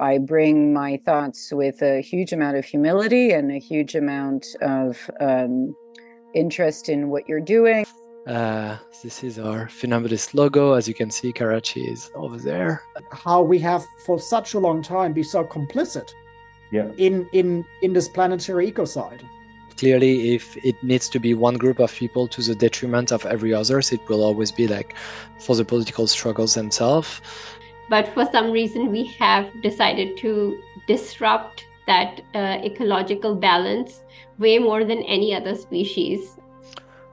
I bring my thoughts with a huge amount of humility and a huge amount of interest in what you're doing. This is our Funambulist logo. As you can see, Karachi is over there. How we have for such a long time been so complicit in this planetary ecocide. Clearly, if it needs to be one group of people to the detriment of every others, it will always be like for the political struggles themselves. But for some reason, we have decided to disrupt that ecological balance way more than any other species.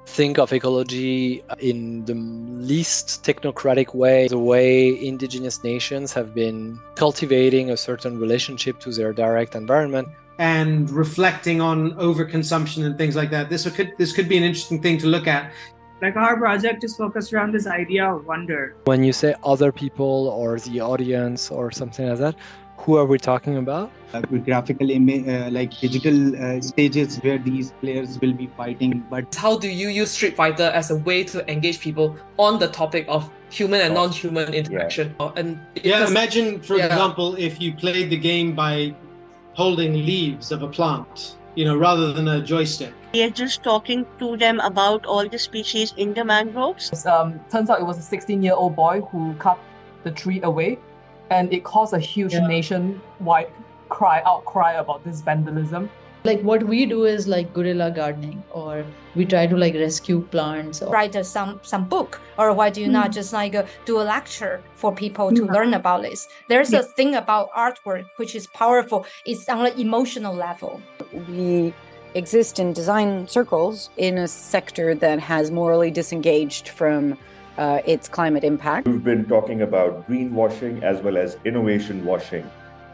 Think of ecology in the least technocratic way, the way indigenous nations have been cultivating a certain relationship to their direct environment. And reflecting on overconsumption and things like that. This could be an interesting thing to look at. Like our project is focused around this idea of wonder. When you say other people or the audience or something like that, who are we talking about? Graphical image, like digital stages where these players will be fighting. But how do you use Street Fighter as a way to engage people on the topic of human and non-human interaction? Imagine, for example, if you played the game by holding leaves of a plant, rather than a joystick. We are just talking to them about all the species in the mangroves. Turns out it was a 16-year-old boy who cut the tree away, and it caused a huge nationwide outcry about this vandalism. Like what we do is like guerrilla gardening, or we try to like rescue plants, or write some book, or why do you not just like do a lecture for people to learn about this? There's a thing about artwork which is powerful. It's on an emotional level. We exist in design circles in a sector that has morally disengaged from its climate impact. We've been talking about greenwashing as well as innovation washing.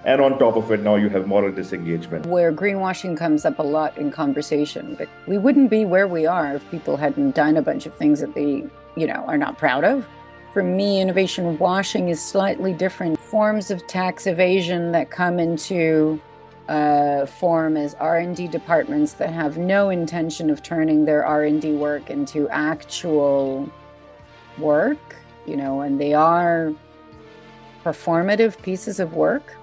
And on top of it, now you have moral disengagement. Where greenwashing comes up a lot in conversation. But we wouldn't be where we are if people hadn't done a bunch of things that they, are not proud of. For me, innovation washing is slightly different. Forms of tax evasion that come into form as R&D departments that have no intention of turning their R&D work into actual work, and they are performative pieces of work.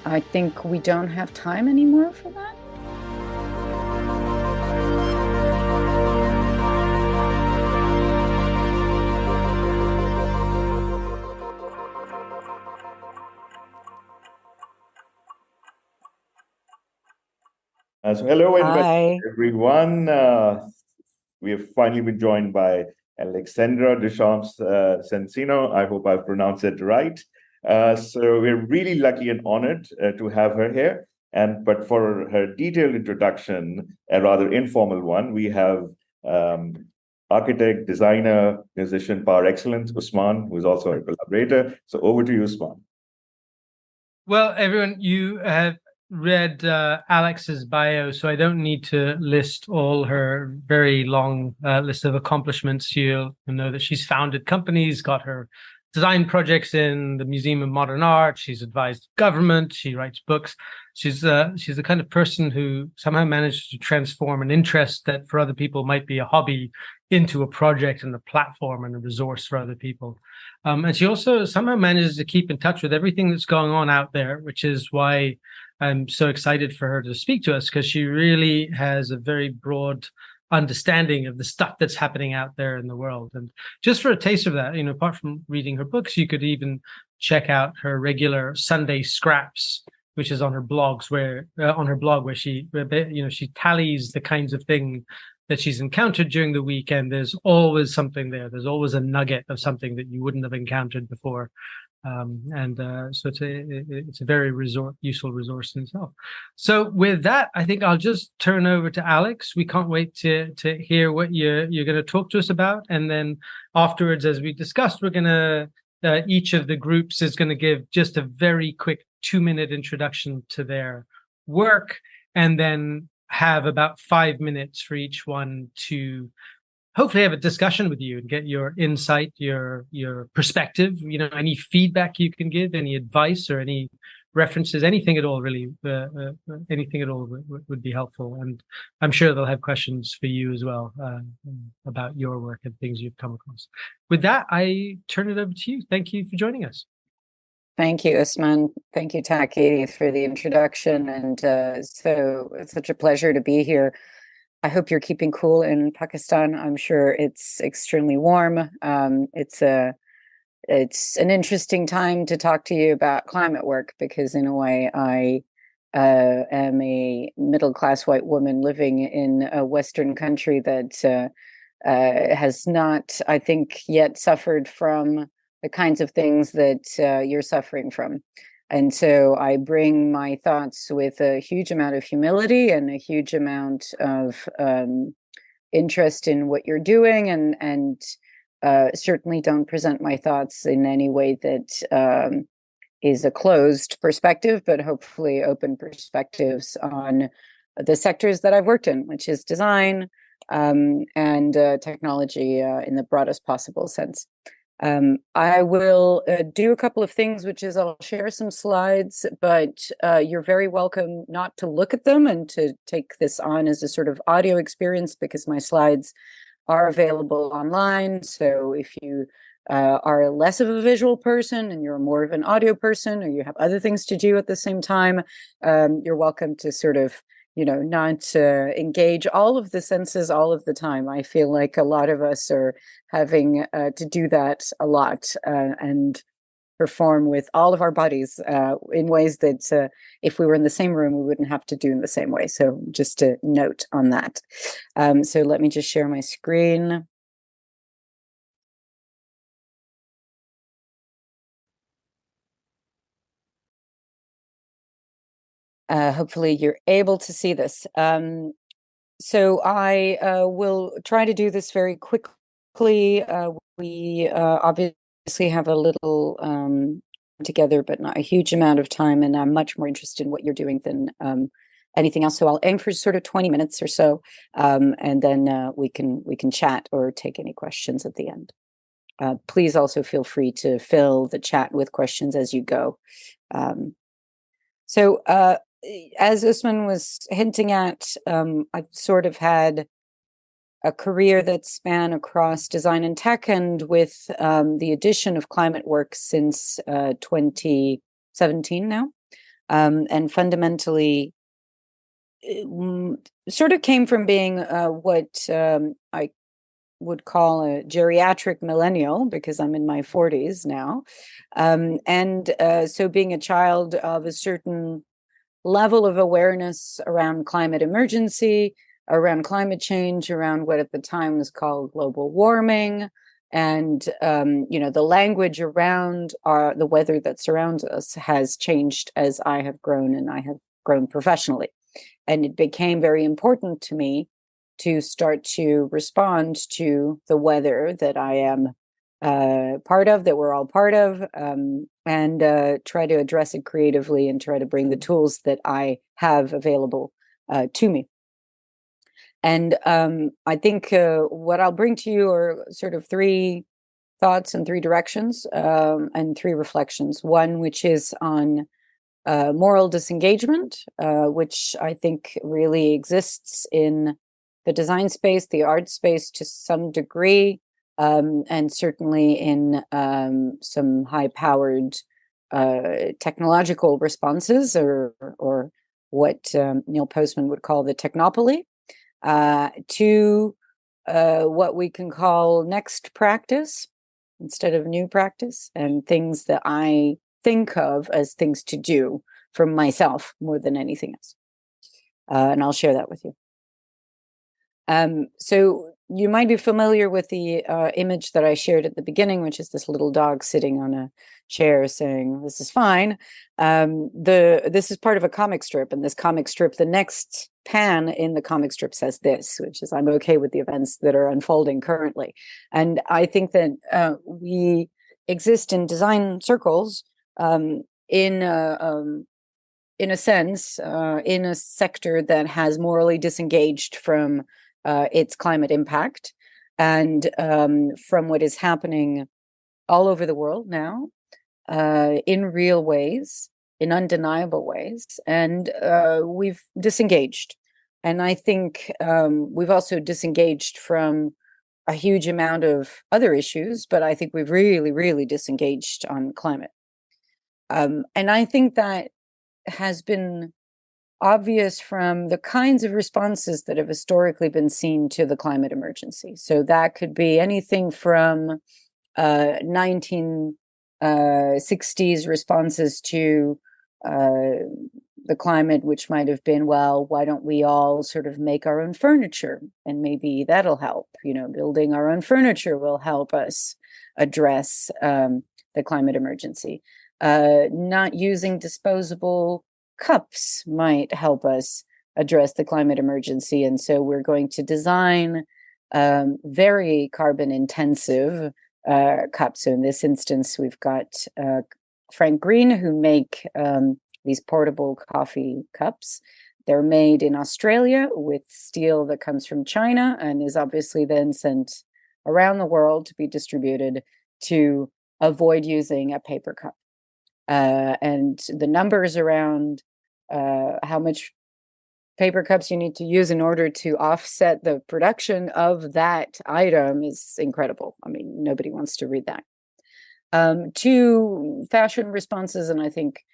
I think we don't have time anymore for that. So hello and everyone. We have finally been joined by Alexandra Deschamps-Sonsino. I hope I've pronounced it right. So we're really lucky and honored to have her here. But for her detailed introduction, a rather informal one, we have architect, designer, musician par excellence, Usman, who is also a collaborator. So over to you, Usman. Well, everyone, you have read Alex's bio, so I don't need to list all her very long list of accomplishments. You'll know that she's founded companies, got her design projects in the Museum of Modern Art. She's advised government. She writes books. She's the kind of person who somehow managed to transform an interest that for other people might be a hobby into a project and a platform and a resource for other people. And she also somehow manages to keep in touch with everything that's going on out there, which is why I'm so excited for her to speak to us, because she really has a very broad understanding of the stuff that's happening out there in the world. And just for a taste of that, apart from reading her books, you could even check out her regular Sunday scraps, which is on her blogs, where she tallies the kinds of thing that she's encountered during the week, and there's always something there. There's always a nugget of something that you wouldn't have encountered before. So it's a very useful resource in itself. So with that, I think I'll just turn over to Alex. We can't wait to hear what you're going to talk to us about, and then afterwards, as we discussed, we're going to each of the groups is going to give just a very quick 2-minute introduction to their work, and then have about 5 minutes for each one to hopefully have a discussion with you and get your insight, your perspective, any feedback you can give, any advice or any references, anything at all, really, anything at all would be helpful. And I'm sure they'll have questions for you as well about your work and things you've come across. With that, I turn it over to you. Thank you for joining us. Thank you, Usman. Thank you, Taki, for the introduction. And so it's such a pleasure to be here. I hope you're keeping cool in Pakistan. I'm sure it's extremely warm. It's an interesting time to talk to you about climate work because, in a way, I am a middle-class white woman living in a Western country that has not, I think, yet suffered from the kinds of things that you're suffering from. And so I bring my thoughts with a huge amount of humility and a huge amount of interest in what you're doing, and certainly don't present my thoughts in any way that is a closed perspective, but hopefully open perspectives on the sectors that I've worked in, which is design and technology in the broadest possible sense. I will do a couple of things, which is I'll share some slides, but you're very welcome not to look at them and to take this on as a sort of audio experience because my slides are available online. So if you are less of a visual person and you're more of an audio person, or you have other things to do at the same time, you're welcome to sort of, not engage all of the senses all of the time. I feel like a lot of us are having to do that a lot and perform with all of our bodies in ways that if we were in the same room, we wouldn't have to do in the same way. So just a note on that. So let me just share my screen. Hopefully you're able to see this. So I will try to do this very quickly. We obviously have a little together, but not a huge amount of time, and I'm much more interested in what you're doing than anything else. So I'll aim for sort of 20 minutes or so, and then we can chat or take any questions at the end. Please also feel free to fill the chat with questions as you go. So as Usman was hinting at, I've sort of had a career that span across design and tech, and with the addition of climate work since 2017 now. And fundamentally, sort of came from being what I would call a geriatric millennial, because I'm in my 40s now. And so being a child of a certain level of awareness around climate emergency, around climate change, around what at the time was called global warming, and the language around the weather that surrounds us has changed as I have grown, and I have grown professionally. And it became very important to me to start to respond to the weather that I am part of, that we're all part of, and try to address it creatively and try to bring the tools that I have available to me. And I think what I'll bring to you are sort of three thoughts and three directions and three reflections. One, which is on moral disengagement, which I think really exists in the design space, the art space to some degree, and certainly in some high-powered technological responses, or what Neil Postman would call the technopoly, to what we can call next practice instead of new practice, and things that I think of as things to do for myself more than anything else. And I'll share that with you. So you might be familiar with the image that I shared at the beginning, which is this little dog sitting on a chair saying, "This is fine." This is part of a comic strip, and this comic strip, the next pan in the comic strip says this, which is, "I'm okay with the events that are unfolding currently." And I think that we exist in design circles in a sense, in a sector that has morally disengaged from its climate impact and from what is happening all over the world now in real ways, in undeniable ways. And we've disengaged. And I think we've also disengaged from a huge amount of other issues, but I think we've really, really disengaged on climate. And I think that has been obvious from the kinds of responses that have historically been seen to the climate emergency. So that could be anything from 1960s responses to the climate, which might have been, well, why don't we all sort of make our own furniture? And maybe that'll help. Building our own furniture will help us address the climate emergency. Not using disposable cups might help us address the climate emergency. And so we're going to design very carbon intensive cups. So in this instance, we've got Frank Green, who make these portable coffee cups. They're made in Australia with steel that comes from China and is obviously then sent around the world to be distributed to avoid using a paper cup. And the numbers around how much paper cups you need to use in order to offset the production of that item is incredible. I mean, nobody wants to read that. To fashion responses, and I think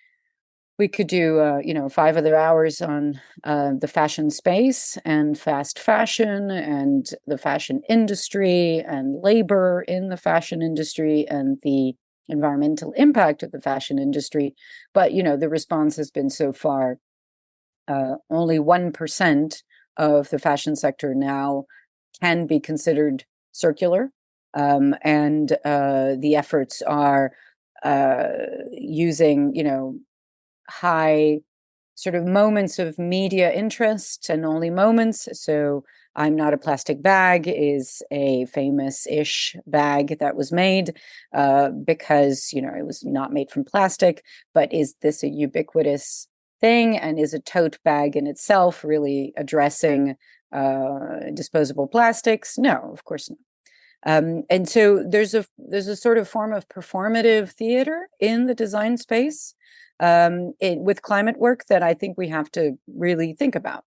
we could do 5 other hours on the fashion space and fast fashion and the fashion industry and labor in the fashion industry and the environmental impact of the fashion industry. But the response has been so far only 1% of the fashion sector now can be considered circular. And the efforts are using, high sort of moments of media interest and only moments. So I'm Not a Plastic Bag is a famous-ish bag that was made because, it was not made from plastic, but is this a ubiquitous thing? And is a tote bag in itself really addressing disposable plastics? No, of course not. And so there's a sort of form of performative theater in the design space with climate work that I think we have to really think about.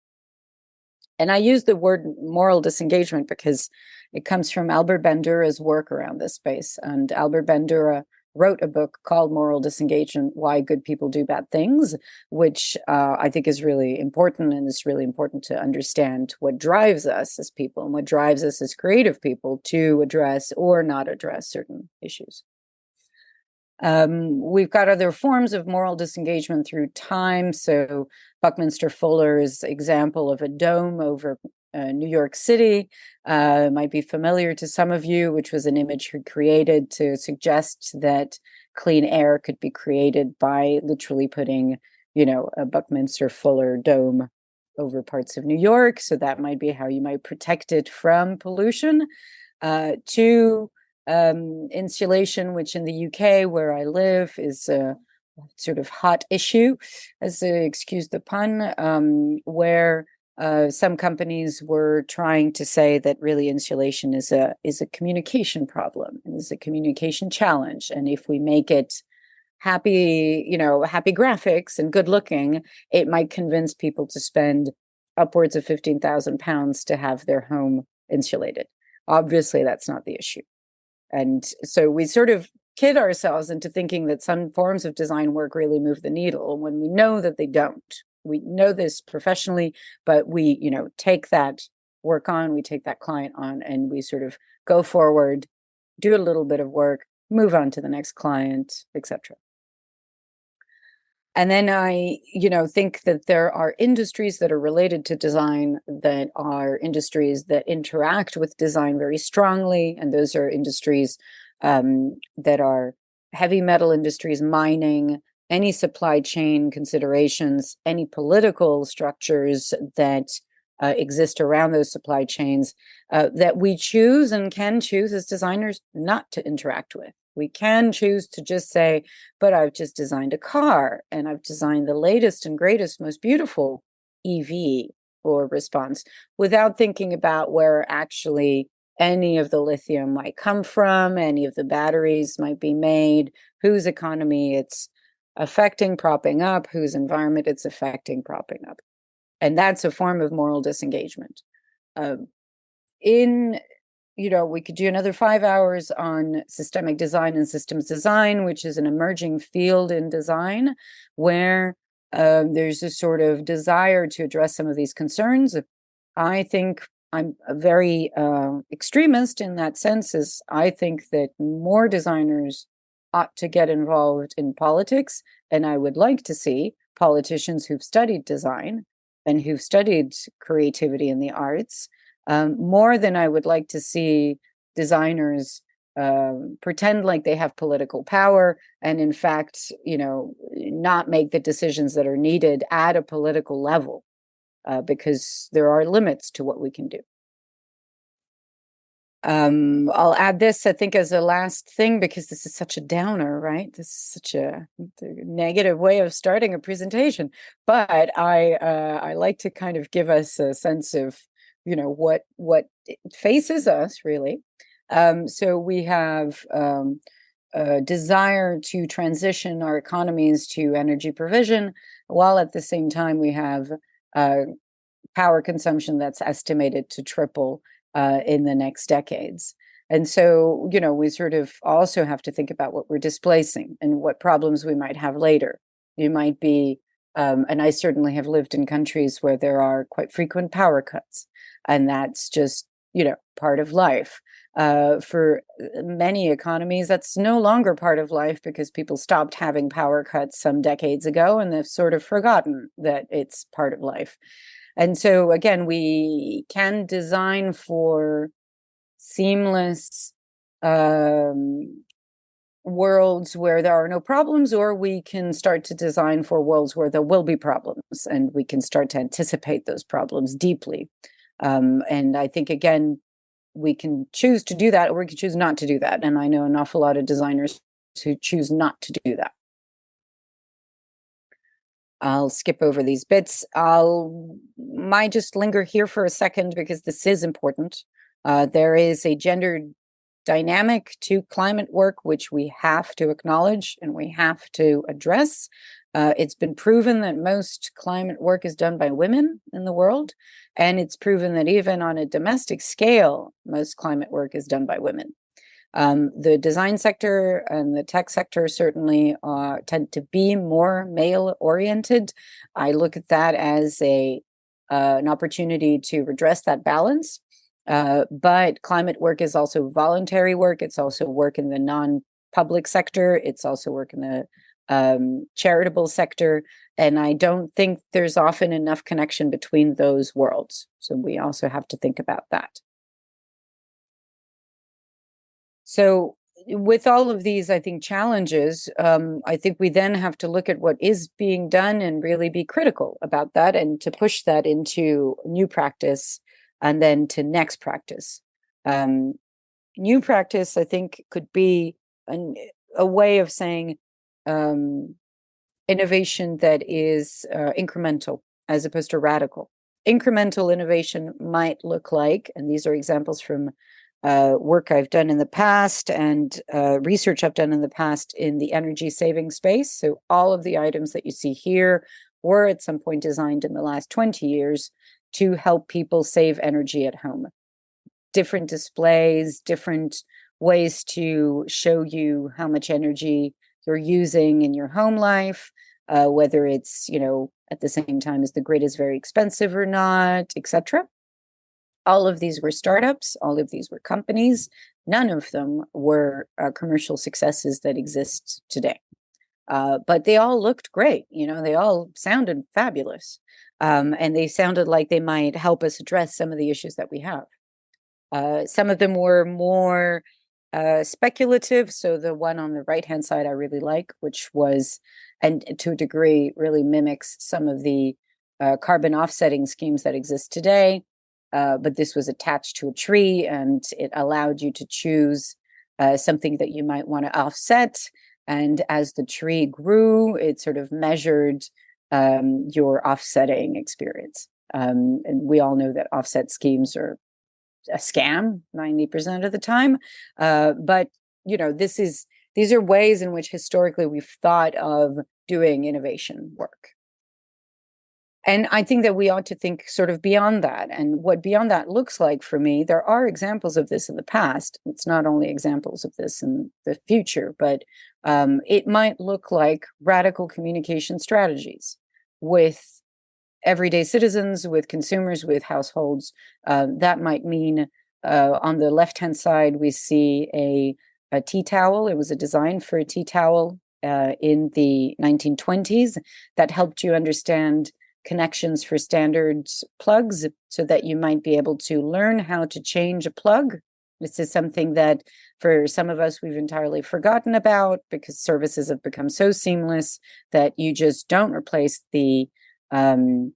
And I use the word moral disengagement because it comes from Albert Bandura's work around this space. And Albert Bandura wrote a book called Moral Disengagement, Why Good People Do Bad Things, which I think is really important. And it's really important to understand what drives us as people and what drives us as creative people to address or not address certain issues. We've got other forms of moral disengagement through time. So Buckminster Fuller's example of a dome over New York City might be familiar to some of you, which was an image he created to suggest that clean air could be created by literally putting, a Buckminster Fuller dome over parts of New York. So that might be how you might protect it from pollution. To insulation, which in the UK, where I live, is a sort of hot issue, excuse the pun, where some companies were trying to say that really insulation is a communication problem and is a communication challenge. And if we make it happy graphics and good looking, it might convince people to spend upwards of £15,000 to have their home insulated. Obviously, that's not the issue. And so we sort of kid ourselves into thinking that some forms of design work really move the needle when we know that they don't. We know this professionally, but we, take that work on, we take that client on, and we sort of go forward, do a little bit of work, move on to the next client, etc. And then I, think that there are industries that are related to design that are industries that interact with design very strongly. And those are industries that are heavy metal industries, mining, any supply chain considerations, any political structures that exist around those supply chains that we choose and can choose as designers not to interact with. We can choose to just say, but I've just designed a car and I've designed the latest and greatest, most beautiful EV or response without thinking about where actually any of the lithium might come from, any of the batteries might be made, whose economy it's affecting, propping up, whose environment it's affecting, propping up. And that's a form of moral disengagement. In we could do another 5 hours on systemic design and systems design, which is an emerging field in design where there's a sort of desire to address some of these concerns. I think I'm a very extremist in that sense, is I think that more designers ought to get involved in politics, and I would like to see politicians who've studied design and who've studied creativity in the arts, more than I would like to see designers pretend like they have political power and in fact, not make the decisions that are needed at a political level, because there are limits to what we can do. I'll add this, I think, as a last thing, because this is such a downer, right? This is such a negative way of starting a presentation. But I like to kind of give us a sense of, what faces us, really. So we have a desire to transition our economies to energy provision, while at the same time we have power consumption that's estimated to triple in the next decades. And so, we sort of also have to think about what we're displacing and what problems we might have later. You might be, and I certainly have lived in countries where there are quite frequent power cuts, and that's just, part of life. For many economies, that's no longer part of life because people stopped having power cuts some decades ago, and they've sort of forgotten that it's part of life. And so, again, we can design for seamless worlds where there are no problems, or we can start to design for worlds where there will be problems, and we can start to anticipate those problems deeply. And I think, again, we can choose to do that, or we can choose not to do that. And I know an awful lot of designers who choose not to do that. I'll skip over these bits. Might just linger here for a second because this is important. There is a gender dynamic to climate work, which we have to acknowledge and we have to address. It's been proven that most climate work is done by women in the world, and it's proven that even on a domestic scale, most climate work is done by women. The design sector and the tech sector certainly tend to be more male-oriented. I look at that as an opportunity to redress that balance. But climate work is also voluntary work. It's also work in the non-public sector. It's also work in the charitable sector. And I don't think there's often enough connection between those worlds. So we also have to think about that. So with all of these, I think, challenges, I think we then have to look at what is being done and really be critical about that, and to push that into new practice and then to next practice. New practice, I think, could be a way of saying innovation that is incremental as opposed to radical. Incremental innovation might look like, and these are examples from work I've done in the past and research I've done in the past in the energy saving space. So all of the items that you see here were at some point designed in the last 20 years to help people save energy at home. Different displays, different ways to show you how much energy you're using in your home life, whether it's, at the same time as the grid is very expensive or not, etc. All of these were startups. All of these were companies. None of them were commercial successes that exist today. But they all looked great. They all sounded fabulous. And they sounded like they might help us address some of the issues that we have. Some of them were more speculative. So the one on the right-hand side I really like, which was, and to a degree, really mimics some of the carbon offsetting schemes that exist today. But this was attached to a tree, and it allowed you to choose something that you might want to offset. And as the tree grew, it sort of measured your offsetting experience. And we all know that offset schemes are a scam 90% of the time. But, these are ways in which historically we've thought of doing innovation work. And I think that we ought to think sort of beyond that. And what beyond that looks like for me, there are examples of this in the past. It's not only examples of this in the future, but it might look like radical communication strategies with everyday citizens, with consumers, with households. That might mean on the left-hand side, we see a tea towel. It was a design for a tea towel in the 1920s that helped you understand connections for standard plugs so that you might be able to learn how to change a plug. This is something that for some of us we've entirely forgotten about because services have become so seamless that you just don't replace the what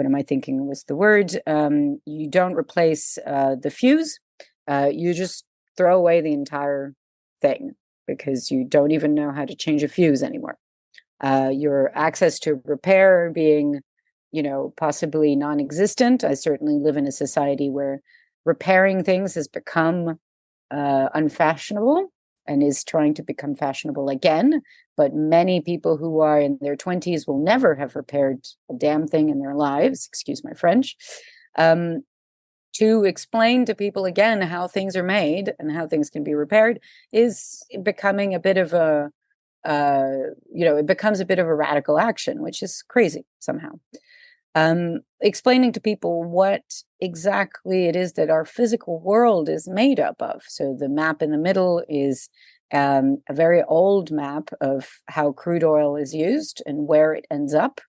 am I thinking was the word? You don't replace the fuse. You just throw away the entire thing because you don't even know how to change a fuse anymore. Your access to repair being, possibly non-existent. I certainly live in a society where repairing things has become unfashionable and is trying to become fashionable again. But many people who are in their 20s will never have repaired a damn thing in their lives, excuse my French, to explain to people again how things are made and how things can be repaired is becoming a bit of a, it becomes a bit of a radical action, which is crazy somehow. Explaining to people what exactly it is that our physical world is made up of. So the map in the middle is a very old map of how crude oil is used and where it ends up.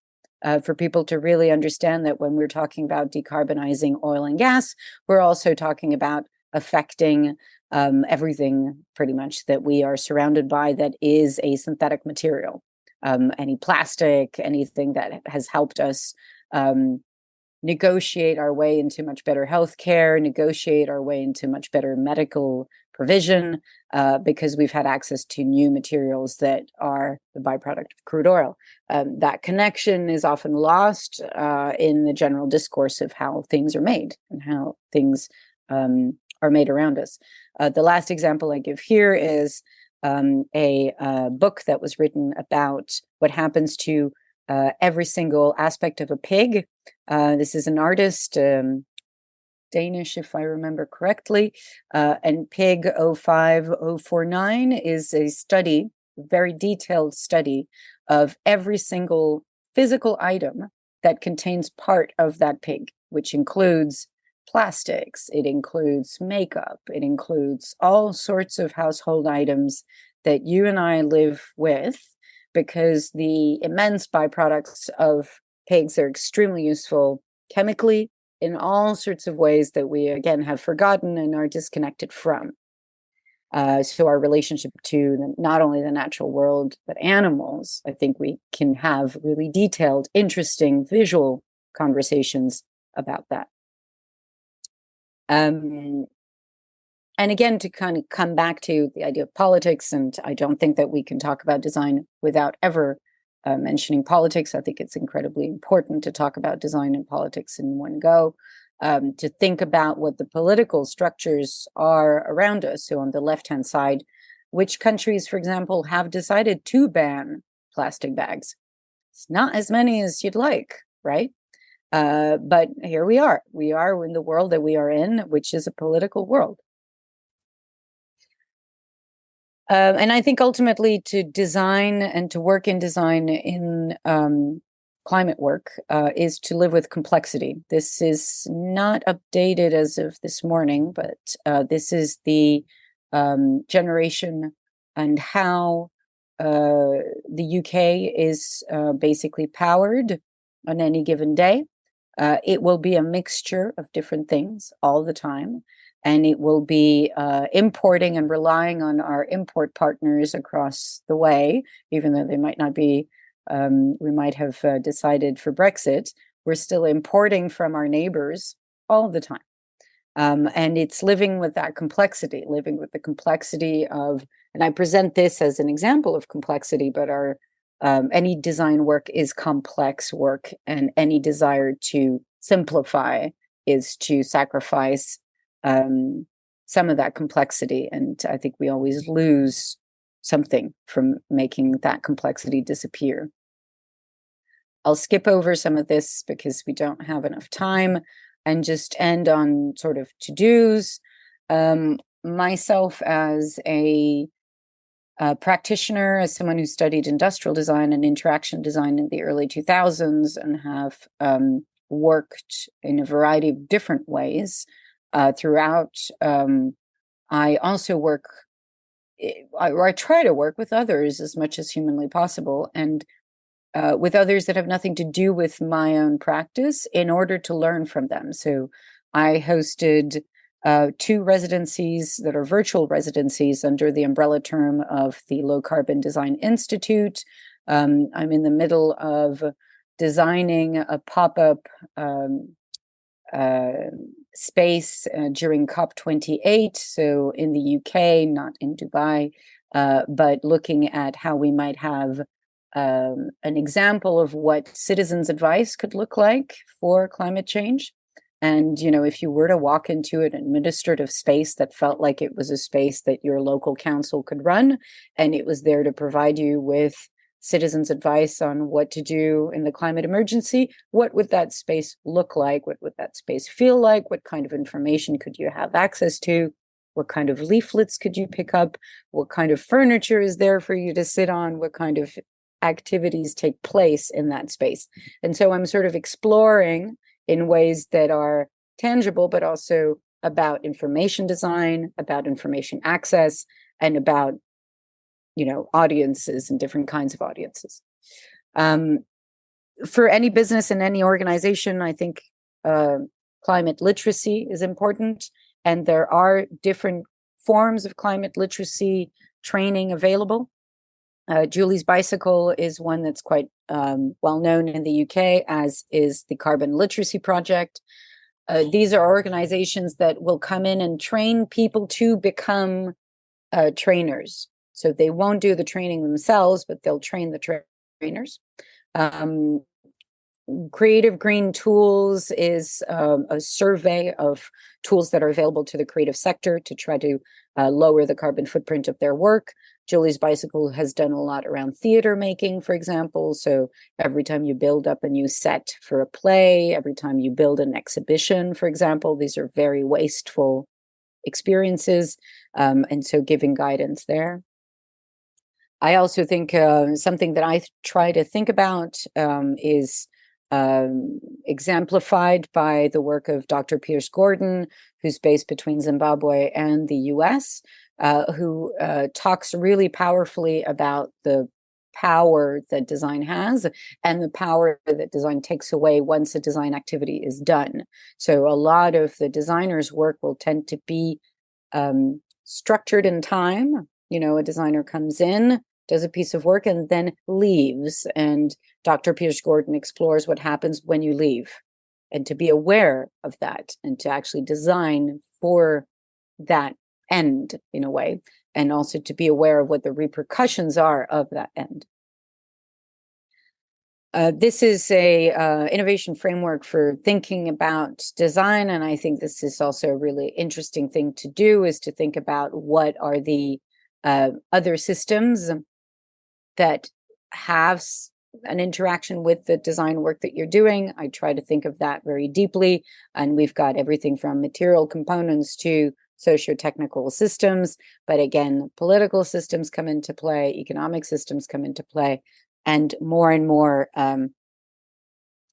For people to really understand that when we're talking about decarbonizing oil and gas, we're also talking about affecting everything pretty much that we are surrounded by that is a synthetic material. Any plastic, anything that has helped us negotiate our way into much better healthcare, negotiate our way into much better medical provision, because we've had access to new materials that are the byproduct of crude oil. That connection is often lost in the general discourse of how things are made and how things are made around us. The last example I give here is a book that was written about what happens to every single aspect of a pig. This is an artist, Danish, if I remember correctly, and Pig 05049 is a study, a very detailed study of every single physical item that contains part of that pig, which includes plastics, it includes makeup, it includes all sorts of household items that you and I live with, because the immense byproducts of pigs are extremely useful chemically in all sorts of ways that we, again, have forgotten and are disconnected from. So our relationship to not only the natural world, but animals, I think we can have really detailed, interesting, visual conversations about that. And again, to kind of come back to the idea of politics, and I don't think that we can talk about design without ever mentioning politics. I think it's incredibly important to talk about design and politics in one go, to think about what the political structures are around us. So on the left-hand side, which countries, for example, have decided to ban plastic bags? It's not as many as you'd like, right? But here we are. We are in the world that we are in, which is a political world. And I think ultimately to design and to work in design in climate work is to live with complexity. This is not updated as of this morning, but this is the generation and how the UK is basically powered on any given day. It will be a mixture of different things all the time. And it will be importing and relying on our import partners across the way, even though they might not be, we might have decided for Brexit, we're still importing from our neighbors all the time. And it's living with that complexity, living with the complexity of, and I present this as an example of complexity, but our any design work is complex work, and any desire to simplify is to sacrifice some of that complexity. And I think we always lose something from making that complexity disappear. I'll skip over some of this because we don't have enough time and just end on sort of to-dos. Myself as a practitioner, as someone who studied industrial design and interaction design in the early 2000s and have worked in a variety of different ways throughout. I also work, or I try to work with others as much as humanly possible, and with others that have nothing to do with my own practice in order to learn from them. So I hosted 2 residencies that are virtual residencies under the umbrella term of the Low Carbon Design Institute. I'm in the middle of designing a pop-up space during COP28, so in the UK, not in Dubai, but looking at how we might have an example of what citizens' advice could look like for climate change. And, you know, if you were to walk into an administrative space that felt like it was a space that your local council could run, and it was there to provide you with citizens' advice on what to do in the climate emergency, what would that space look like? What would that space feel like? What kind of information could you have access to? What kind of leaflets could you pick up? What kind of furniture is there for you to sit on? What kind of activities take place in that space? And so I'm sort of exploring in ways that are tangible, but also about information design, about information access, and about, you know, audiences and different kinds of audiences. For any business and any organization, I think climate literacy is important, and there are different forms of climate literacy training available. Julie's Bicycle is one that's quite well known in the UK, as is the Carbon Literacy Project. These are organizations that will come in and train people to become trainers. So they won't do the training themselves, but they'll train the trainers. Creative Green Tools is a survey of tools that are available to the creative sector to try to lower the carbon footprint of their work. Julie's Bicycle has done a lot around theater making, for example. So every time you build up a new set for a play, every time you build an exhibition, for example, these are very wasteful experiences. And so giving guidance there. I also think something that I try to think about is exemplified by the work of Dr. Pierce Gordon, who's based between Zimbabwe and the US, who talks really powerfully about the power that design has and the power that design takes away once a design activity is done. So a lot of the designer's work will tend to be structured in time. You know, a designer comes in, does a piece of work, and then leaves. And Dr. Pierce Gordon explores what happens when you leave, and to be aware of that, and to actually design for that end in a way, and also to be aware of what the repercussions are of that end. This is a innovation framework for thinking about design, and I think this is also a really interesting thing to do, is to think about what are the other systems that have an interaction with the design work that you're doing. I try to think of that very deeply, and we've got everything from material components to socio-technical systems, but again, political systems come into play, economic systems come into play, and more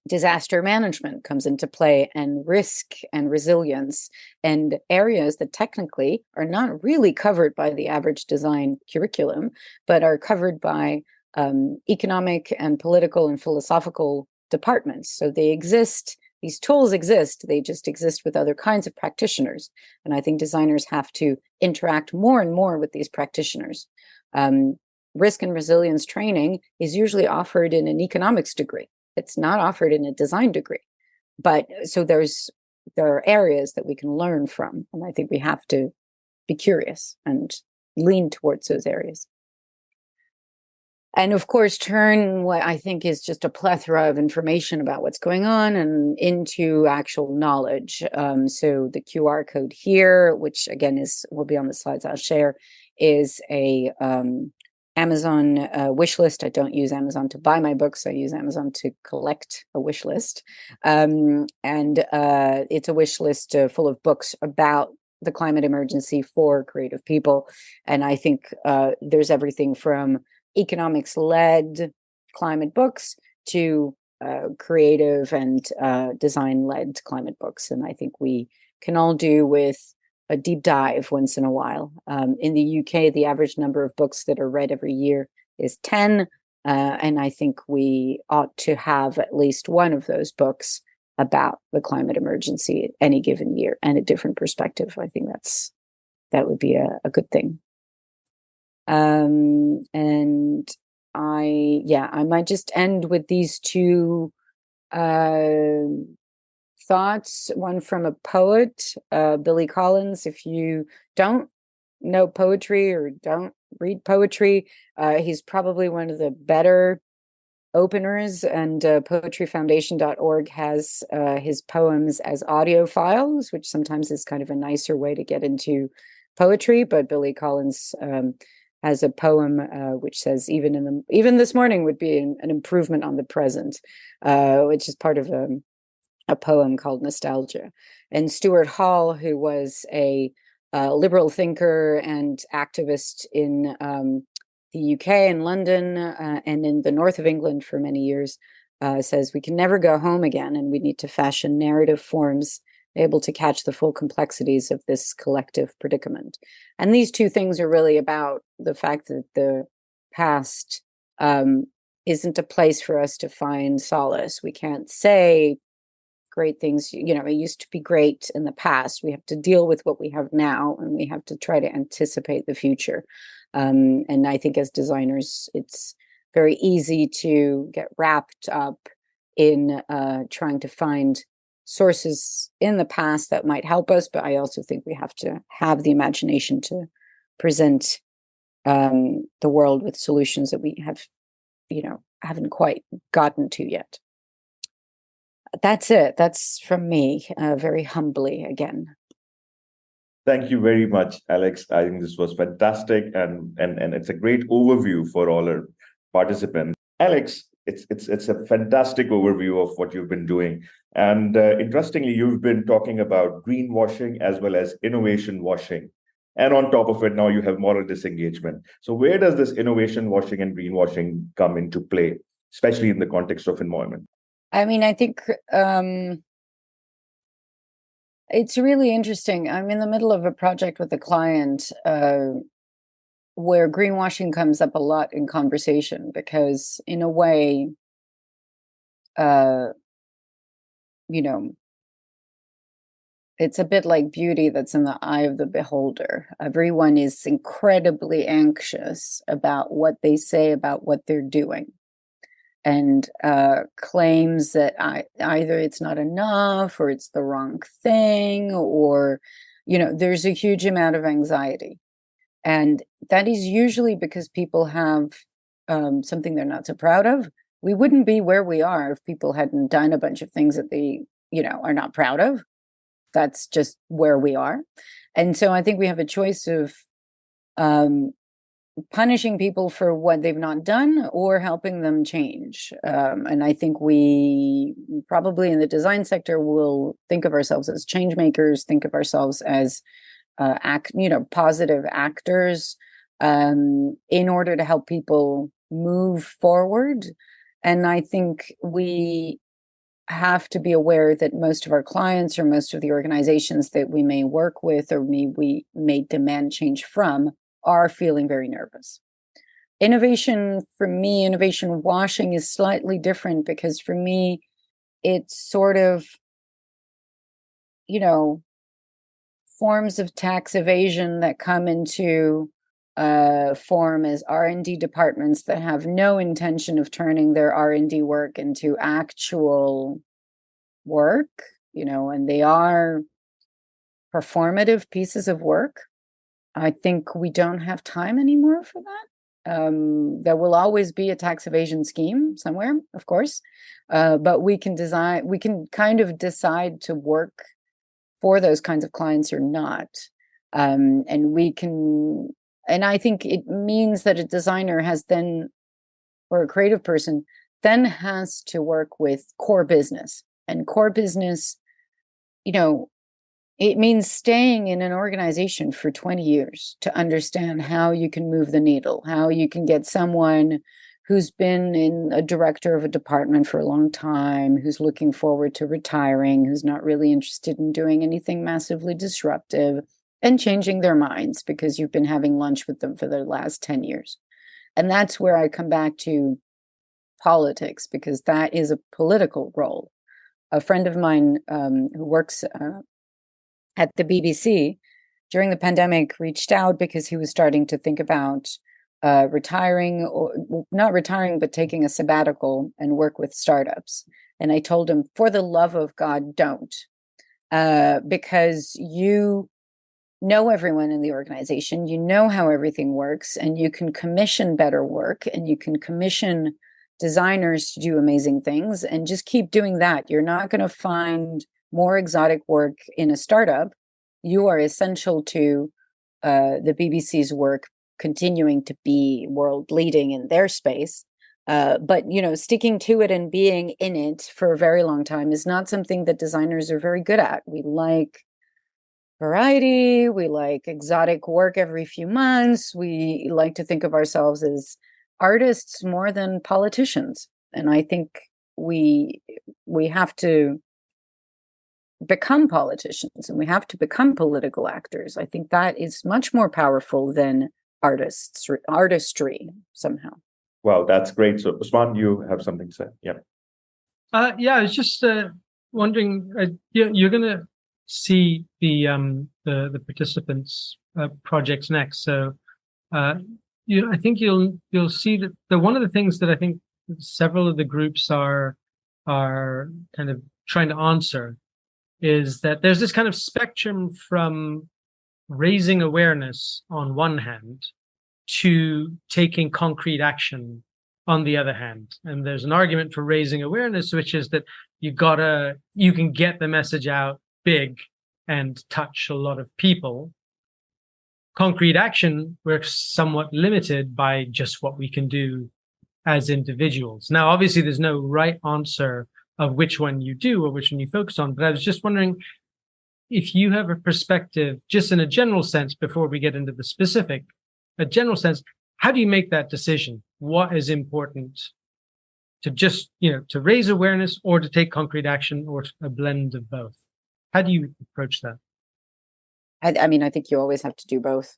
disaster management comes into play, and risk and resilience, and areas that technically are not really covered by the average design curriculum, but are covered by economic and political and philosophical departments. So they exist, these tools exist, they just exist with other kinds of practitioners. And I think designers have to interact more and more with these practitioners. Risk and resilience training is usually offered in an economics degree. It's not offered in a design degree. But so there are areas that we can learn from. And I think we have to be curious and lean towards those areas. And of course, turn what I think is just a plethora of information about what's going on and into actual knowledge. So the QR code here, which again will be on the slides I'll share, is a Amazon wish list. I don't use Amazon to buy my books. I use Amazon to collect a wish list. And it's a wish list full of books about the climate emergency for creative people. And I think there's everything from economics-led climate books to creative and design-led climate books. And I think we can all do with a deep dive once in a while. In the UK, the average number of books that are read every year is 10. And I think we ought to have at least one of those books about the climate emergency at any given year and a different perspective. I think that would be a good thing. And I might just end with these two thoughts. One from a poet, Billy Collins. If you don't know poetry or don't read poetry, he's probably one of the better openers, and poetryfoundation.org has his poems as audio files, which sometimes is kind of a nicer way to get into poetry. But Billy Collins has a poem which says even this morning would be an improvement on the present, which is part of a poem called Nostalgia. And Stuart Hall, who was a liberal thinker and activist in the UK and London and in the north of England for many years, says we can never go home again, and we need to fashion narrative forms able to catch the full complexities of this collective predicament. And these two things are really about the fact that the past isn't a place for us to find solace. We can't say great things, it used to be great in the past. We have to deal with what we have now, and we have to try to anticipate the future. And I think as designers, it's very easy to get wrapped up in trying to find sources in the past that might help us. But I also think we have to have the imagination to present the world with solutions that we have, haven't quite gotten to yet. That's it. That's from me, very humbly again. Thank you very much, Alex. I think this was fantastic, and it's a great overview for all our participants. Alex, it's a fantastic overview of what you've been doing. And interestingly, you've been talking about greenwashing as well as innovation washing. And on top of it, now you have moral disengagement. So where does this innovation washing and greenwashing come into play, especially in the context of environment? I mean, I think it's really interesting. I'm in the middle of a project with a client where greenwashing comes up a lot in conversation because, in a way, it's a bit like beauty that's in the eye of the beholder. Everyone is incredibly anxious about what they say about what they're doing, and claims that either it's not enough or it's the wrong thing, or, there's a huge amount of anxiety. And that is usually because people have something they're not so proud of. We wouldn't be where we are if people hadn't done a bunch of things that they, are not proud of. That's just where we are. And so I think we have a choice of punishing people for what they've not done or helping them change. And I think we probably in the design sector will think of ourselves as change makers, think of ourselves as positive actors in order to help people move forward. And I think we have to be aware that most of our clients or most of the organizations that we may work with or we may demand change from are feeling very nervous. Innovation, for me, innovation washing is slightly different because for me, it's sort of, forms of tax evasion that come into form as R&D departments that have no intention of turning their R&D work into actual work, and they are performative pieces of work. I think we don't have time anymore for that. There will always be a tax evasion scheme somewhere, of course, but we can kind of decide to work for those kinds of clients or not. And we can And I think it means that a designer has then, or a creative person, then has to work with core business. And core business, it means staying in an organization for 20 years to understand how you can move the needle, how you can get someone who's been a director of a department for a long time, who's looking forward to retiring, who's not really interested in doing anything massively disruptive, and changing their minds because you've been having lunch with them for the last 10 years. And that's where I come back to politics, because that is a political role. A friend of mine who works at the BBC during the pandemic reached out because he was starting to think about retiring, or not retiring, but taking a sabbatical and work with startups. And I told him, for the love of God, don't, because you know everyone in the organization, you know how everything works, and you can commission better work, and you can commission designers to do amazing things, and just keep doing that. You're not going to find more exotic work in a startup. You are essential to the BBC's work continuing to be world leading in their space. But, sticking to it and being in it for a very long time is not something that designers are very good at. We like variety. We like exotic work every few months. We like to think of ourselves as artists more than politicians. And I think we have to become politicians, and we have to become political actors. I think that is much more powerful than artistry somehow. Wow, that's great. So Usman, you have something to say? Yeah. I was just wondering, you're going to see the participants projects next. So I think you'll see that one of the things that I think several of the groups are kind of trying to answer is that there's this kind of spectrum from raising awareness on one hand to taking concrete action on the other hand. And there's an argument for raising awareness, which is that you can get the message out big and touch a lot of people. Concrete action, we're somewhat limited by just what we can do as individuals. Now, obviously, there's no right answer of which one you do or which one you focus on, but I was just wondering if you have a perspective, just in a general sense, before we get into the specific, a general sense, how do you make that decision? What is important to just, to raise awareness or to take concrete action, or a blend of both? How do you approach that? I mean, I think you always have to do both,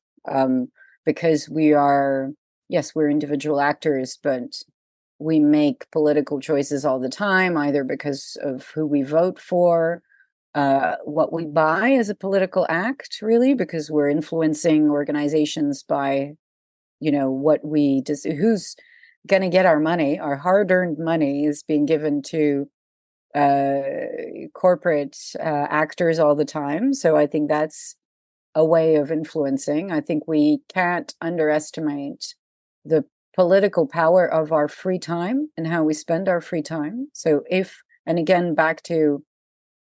because we're individual actors, but we make political choices all the time, either because of who we vote for, what we buy as a political act, really, because we're influencing organizations by, who's going to get our money. Our hard-earned money is being given to corporate actors all the time. So I think that's a way of influencing. I think we can't underestimate the political power of our free time and how we spend our free time. So and again, back to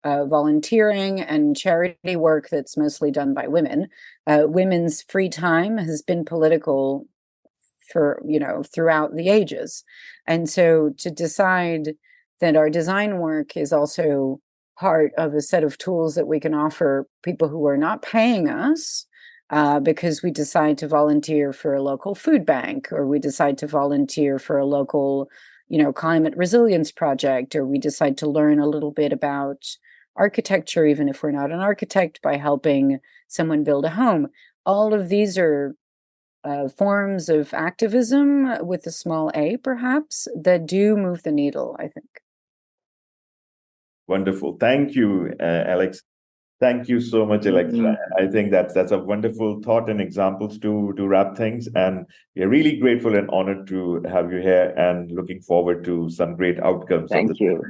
volunteering and charity work that's mostly done by women, women's free time has been political for, throughout the ages. And so to decide that our design work is also part of a set of tools that we can offer people who are not paying us, because we decide to volunteer for a local food bank, or we decide to volunteer for a local, climate resilience project, or we decide to learn a little bit about architecture, even if we're not an architect, by helping someone build a home. All of these are forms of activism with a small a, perhaps, that do move the needle, I think. Wonderful. Thank you, Alex. Thank you so much, Alexandra. I think that's a wonderful thought and examples to wrap things. And we're really grateful and honored to have you here, and looking forward to some great outcomes. Thank you.